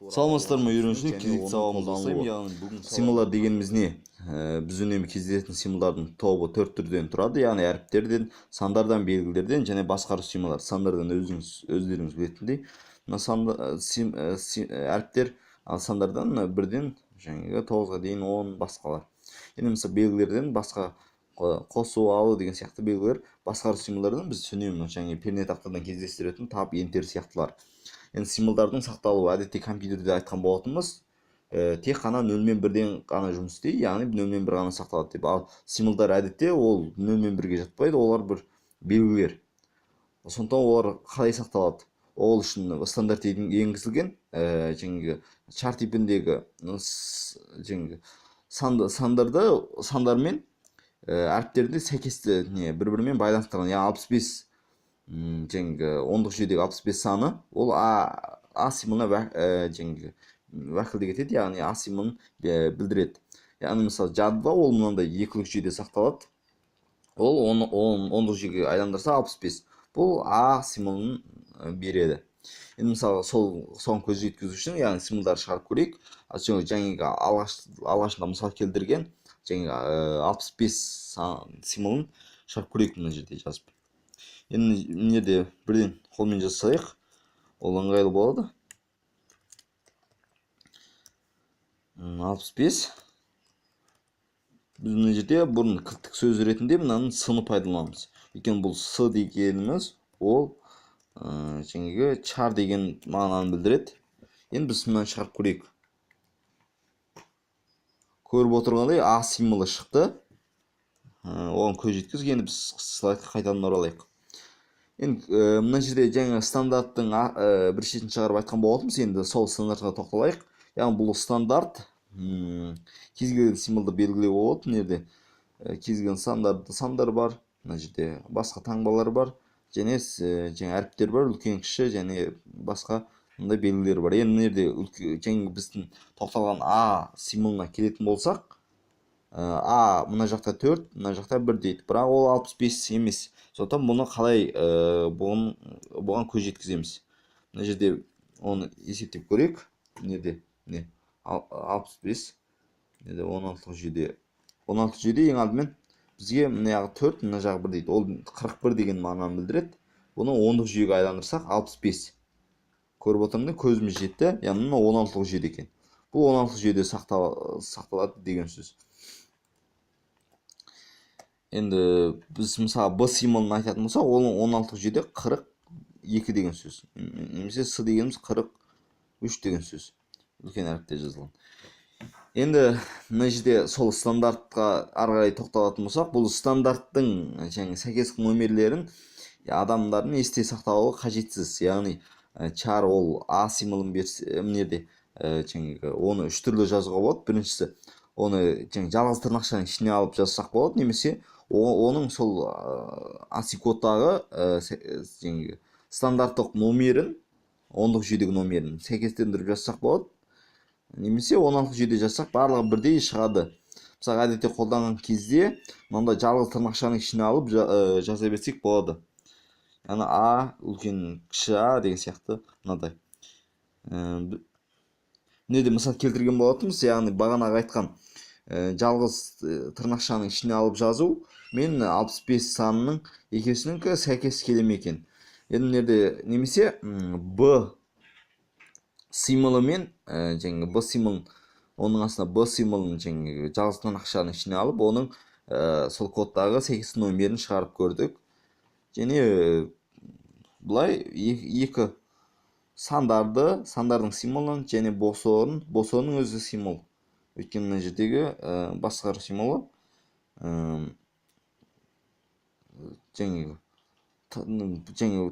Саламатсыздар ма үйренушілер, кезекті сабағымызды алып. Символдар дегеніміз не? Біз үнемі кездесетін символдардың тобы 4 түрден тұрады, яғни әріптерден, сандардан, белгілерден және басқару символдар. Сандардан өздеріңіз білетіндей, әріптер, ал сандардан 1-ден 9-ға дейін 10 басқалар. Енді мысалы белгілерден басқа қосу, алу деген сияқты белгілер, басқару символдардан біз үнемі пернетақтадан кездестіретін тап, ентер сияқтылар. Енді символдардың сақталуы әдетте компьютерде айтқан болатынбыз, тек қана 0 мен 1-ден ғана жұмыс істейді, яғни 0 мен 1 ғана сақталады деп. Ал символдар әдетте ол 0 мен 1-ге жатпайды, олар бір белгілер. Сондықтан олар қалай сақталады? Ол үшін стандарт енгізілген, шар типіндегі сандар мен әріптерді сәйкесті бір-бірімен байланыстырған, яғни 65 ондық жүйедегі 65 саны ол А символына уәкілдік етеді, яғни А символын білдіреді. Яғни мысалы жадыда ол мынандай екілік жүйеде сақталады. Ол ондық жүйеге айландырса 65. Бұл А символын береді. Енді мысалы соған көз жеткізу үшін, яғни символдарды шығарып көрейік. Алғашында мысал келтірген 65 символын шығарып көрейік мына жерде жазып. Енді мына жерде 1-ден қолмен жасайық, ол ыңғайлы болады. 65. Біз мына жерде бұрын кілттік сөз ретінде мынаның с-ны пайдаланамыз. Өйткені бұл с дегеніміз ол чар деген мағынаны білдіреді. Енді біз мынаны шығарып көрейік. Көріп отырғандай А символы шықты. Оған көз жеткізген, біз слайдқа қайтадан оралайық. Енді мына жерде стандарттың бір шетін шығарып айтқан болатынбыз, енді сол стандартқа тоқталайық. Яғни бұл стандарт кез келген символды белгілеу болады. Мына жерде кез келген сандар бар, мына жерде басқа таңбалар бар, және әріптер бар, үлкен, кіші және басқа мындай белгілер бар. Енді мына жерде біздің тоқталған А символына келетін болсақ, А мына жақта 4, мына жақта 1 дейді, бірақ ол 65 емес. Сондықтан бұны қалай бұған көз жеткіземіз. Мына жерде оны есептеп көрейік. Мына жерде 65, 16 жүйеде. 16 жүйеде ең алдымен бізге мына жағы 4, мына жағы 1 дейді. Ол 41 деген мағынаны білдіреді. Бұны 10-дық жүйеге айландырсақ 65. Көріп отырмын, көзіміз жетті. Яғни 16-дық жүйеде екен. Бұл 16-дық жүйеде сақталады деген сөз. Енді біз мысалы Б символын айтатын болсақ, оның 16-дық жүйеде 42 деген сөз. Немесе С дегеніміз 43 деген сөз. Үлкен әріпте жазылған. Енді мына жерде сол стандартқа ары қарай тоқталатын болсақ, бұл стандарттың сәйкес нөмірлерін адамдардың есте сақтауы қажетсіз. Яғни чар ол А символын берсе, мына жерде оны 3 түрлі жазуға болады. Біріншісі, оны жалғыз тырнақшаның ішіне алып жазсақ болады, немесе оның сол асикодтағы стандарттық номерін, 10-дық жүйедегі номерін сәйкестендіріп жазсақ болады, немесе 16-дық жүйеде жазсақ барлығы бірдей шығады. Мысалы әдетте қолданған кезде мынандай жалғыз тырнақшаның ішіне алып жаза берсек болады. Яғни А, үлкен, кіші А деген сияқты мынадай. Мына мысал келтірген болатынбыз, яғни бағанағы айтқан жалғыз тырнақшаның ішіне алып жазу мен 65 санының екеуісінікі сәйкес келе ме екен. Енді немесе Б символы мен Б символын, оның астына Б символын жалғыз тырнақшаның ішіне алып, оның сол кодтағы сәйкес нөмірін шығарып көрдік. Және бұлай екі сандардың символын және бос орынның өзі символ. Өйткені мына жердегі басқару символы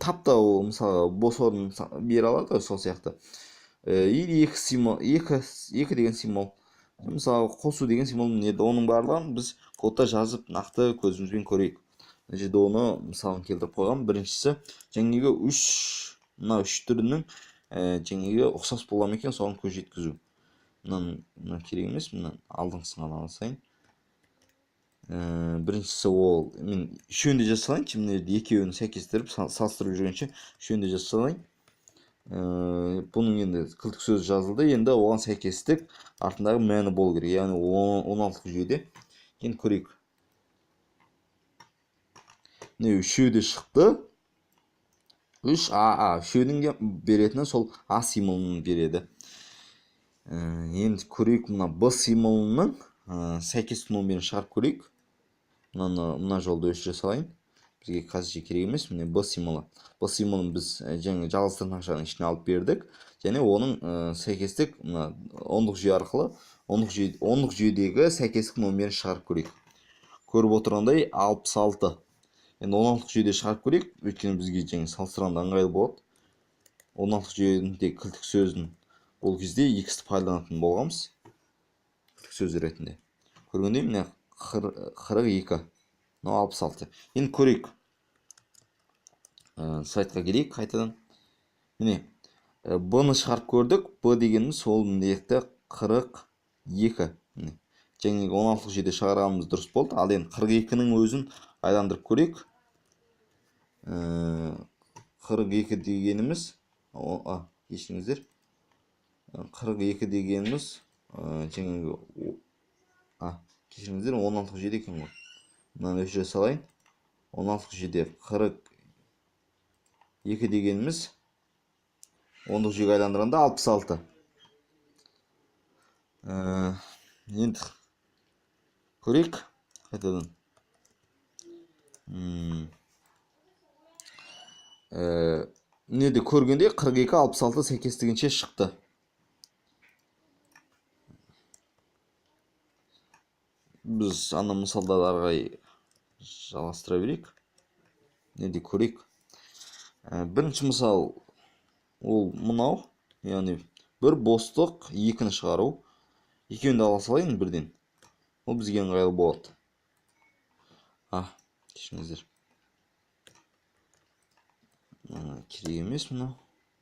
тапта ол мысалы бос орын бере алады, сол сияқты. Екі деген символ, мысалы қосу деген символ, оның барлығын біз кодта жазып нақты көзімізбен көрейік. Мына жерде оны мысалын келтіріп қойған. Біріншісі мына үш түрінің ұқсас бола ма екен, соған көз жеткізу. Мына керек емес, мына алдыңғысын ғана алсайын. Біріншісі ол, мен үшеуін де жаза салайын, мына жерде екеуін сәйкестіріп салыстырып жүргенше үшеуін де жаза салайын. Бұның енді кілттік сөз жазылды. Енді оған сәйкестік артындағы мәні болу керек. Яғни 16 жүйеде. Енді көрейік. Міне үшеуде шықты. 3 АА. Үшеудің беретіні сол А символын береді. Енді көрейік, мына Б символының сәйкестік номерін шығарып көрейік. Мына жолды өшіре салайын. Бізге қазір керек емес. Міне Б символы. Б символын біз жаңа жалғастырған ақшаның ішіне алып бердік. Және оның сәйкестік мына ондық жүйе арқылы ондық жүйедегі сәйкестік номерін шығарып көрейік. Көріп отырғандай 66. Енді 16 жүйеде шығарып көрейік. Өйткені бізге жаңа салыстырғанда ыңғайлы болады. 16 жүйедегі кілттік сөзін ол кезде x-ті пайдаланатын болғанбыз. Кілттік сөз ретінде. Көргендей міне 42. 66. Енді көрейік. Сайтқа келейік қайтадан. Міне Б-ны шығарып көрдік. Б дегеніміз ол міндетті 42. Және 16 жүйеде шығарғанымыз дұрыс болды. Ал енді 42-нің өзін айландырып көрейік. 42 дегеніміз кешіріңіздер. 42 дегеніміз жаңағы кешіріңіздер 16 жүйеде екен ғой. Мынаны өшіре салайын. 16 жүйеде 42 дегеніміз 10 жүйеге айландырғанда 66. Енді көрейік қайтадан. Неде көргенде 42-66 сәйкестігінше шықты. Біз ана мысалдарды арғай жалғастыра берейік. Неде көрейік. Бірінші мысал ол мынау, яғни бір бостық, екіні шығару. Екеуінде ала салайын бірден. Ол бізге ыңғайлы болады. Кешіріңіздер. Керек емес мынау.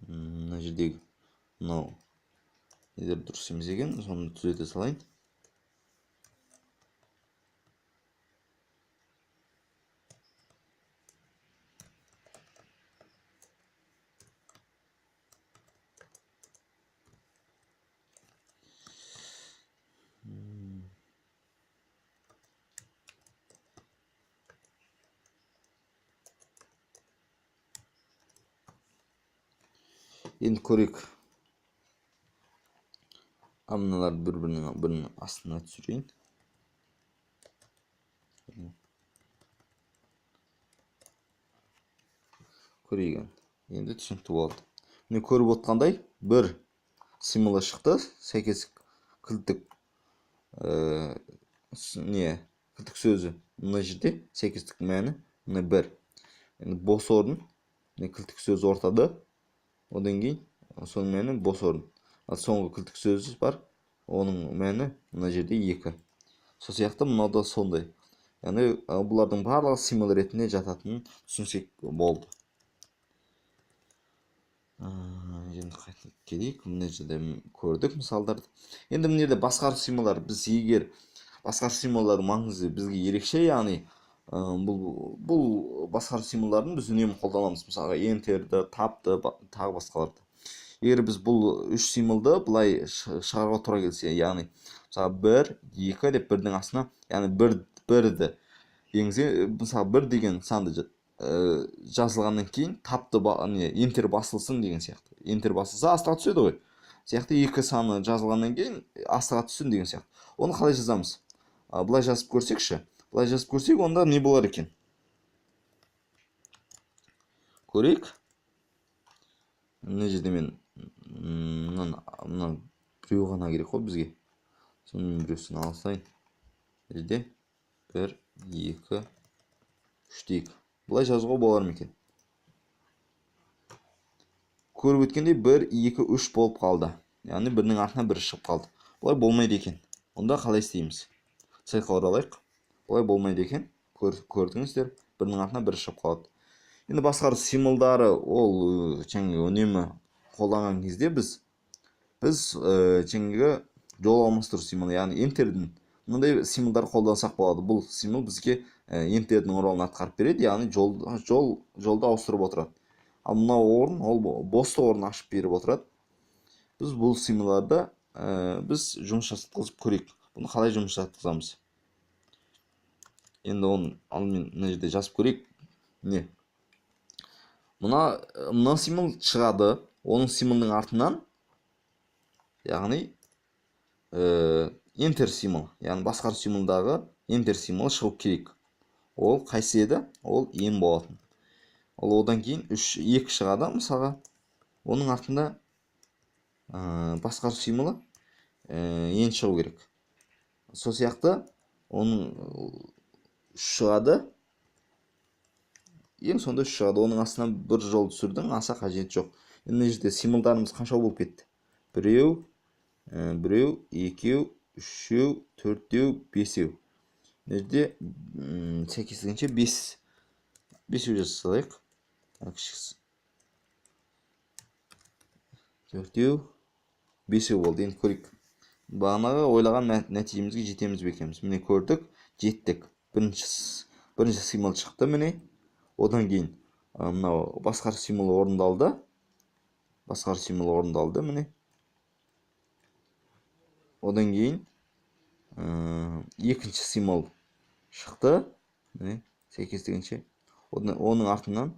Мына жердегі мынау недер дұрыс емес екен, соны түзете салайын. Енді көрейік. Мыналарды бір-бірінің астына түсірейін. Көрейік. Енді түсінікті болды. Міне көріп отқандай бір символы шықты. Сәйкестік кілттік кілттік сөзі мына жерде сәйкестік мәні мына бір. Енді бос орын. Кілттік сөз ортада. Одан кейін соның мәні бос орын. Соңғы кілттік сөз бар. Оның мәні мына жерде 2. Сол сияқты мынау да сондай. Яғни бұлардың барлығы символ ретінде жататынын түсінсек болды. Енді қайтып келейік. Мына жерде көрдік мысалдарды. Енді мына жерде басқару символдар біз егер басқару символдар маңызы бізге ерекше, яғни бұл басқару символдарын біз үнемі қолданамыз. Мысалға ентерді, тапты, тағы басқаларды. Егер біз бұл үш символды былай шығаруға тура келсе, яғни мысалы 1, 2 деп бірдің астына, яғни бірді еңзе, мысалы 1 деген санды жазылғаннан кейін тапты ентер басылсын деген сияқты. Ентер басылса астыға түседі ғой. Сияқты 2 саны жазылғаннан кейін астыға түссін деген сияқты. Оны қалай жазамыз? Былай жазып көрсекші. Былай жазып көрсек, онда не болар екен? Көрейік. Мына жерде мен мына біреу ғана керек қой бізге. Сонымен біреусін алсайын. Жерде 1, 2, 3 дейік. Бұлай жазуға болар ма екен? Көріп өткенде 1, 2, 3 болып қалды. Яғни бірінің артына бірі шығып қалды. Бұлай болмайды екен. Онда қалай істейміз? Сайтқа оралайық. Бұлай болмайды екен. Көрдіңіздер, бірінің артына бірі шығып қалады. Енді басқару символдары ол жаңағы үнемі қолданған кезде біз жаңағы жол алмастыру символы, яғни ентердің мындай символдар қолдансақ болады. Бұл символ бізге ентердің ролын атқарып береді, яғни жолды ауыстырып отырады. ал мына орын ол бостық орын ашып беріп отырады. Біз бұл символларды біз жұмыс жасатқызып көрейік. Бұны қалай жұмыс жасатқызамыз? Енді оны алдымен мына жерде жазып көрейік. Не? Мына символ шығады, оның символдың артынан, яғни enter символ, яғни басқару символдағы enter символы шығып керек. Ол қайсы еді? Ол ең болатын. Ал одан кейін 2 шығады, мысалға. Оның артында басқару символы ең шығу керек. Сол сияқты оның 3 шығады. Ең сонда 3 шығады. Оның астынан бір жол түсірдің, аса қажет жоқ. Енді жерде символдарымыз қанша болып кетті? 1, 2, 3, 4, 5. Жерде сәйкестігінше 5 жаза салайық. 4, 5 болды. Енді көрейік. Бағанағы ойлаған нәтижемізге жетеміз бе екенбіз? Міне көрдік, жеттік. Бірінші символ шықты, міне. Одан кейін мынау басқару символы орындалды. Міне. Одан кейін екінші символ шықты, міне, сәйкестігінше. Оның артынан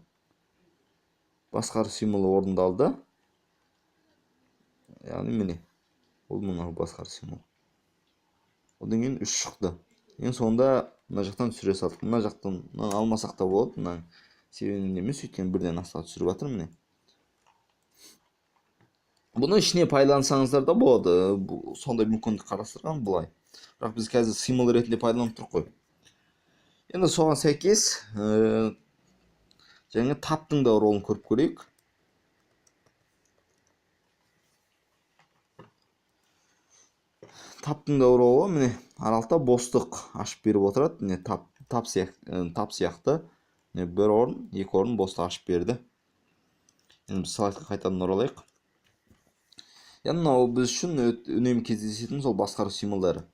басқару символы орындалды. Яғни міне, ол мынау басқару символ. Одан кейін 3 шықты. Ең соңында мына жақтан түсіре салдық. Мына жақтан алмасақ та болады. Мына себебінен емес, өйткені бірден астқа түсіріп жатыр, міне. Бұны ішіне пайдалансаңыздар да болады. Сондай мүмкіндік қарастырған бұлай. Бірақ біз қазір символ ретінде пайдаланып тұрық қой. Енді соған сәйкес жаңа таптың да ролын көріп көрейік. Таптың да ролы, міне, аралықта бостық ашып беріп отырады. Міне тап сияқты. Бір орын, 2 орын бостық ашып берді. Енді біз слайдқа қайтадан оралайық. Яғни мынау біз үшін үнемі кездесетін сол басқару символдары.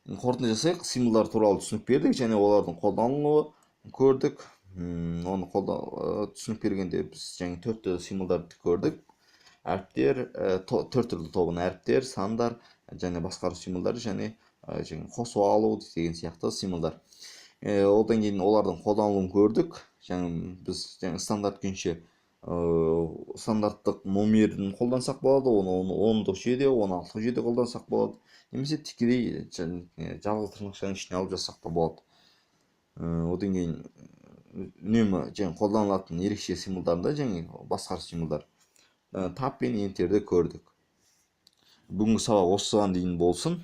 Қорытынды жасайық, символдар туралы түсінік бердік, және олардың қолданылуы көрдік. Оны түсінік бергенде біз жаңа 4 түрлі символдарды көрдік. Әріптер, 4 түрлі тобын әріптер, сандар, және басқару символдары, және қосу алу деген сияқты символдар. Одан кейін олардың қолданылуын көрдік. Біз стандарт күйінше стандарттық номерін қолдансақ болады, оны 10-дық жүйеде, 16-дық жүйеде қолдансақ болады. Немесе тікелей жалғыз тырнақшаның ішіне алып жазсақ та болады. Одан кейін үнемі қолданылатын ерекше символдарында басқару символдар. Тап пен ентерді көрдік. Бүгінгі сабақ осыған дейін болсын.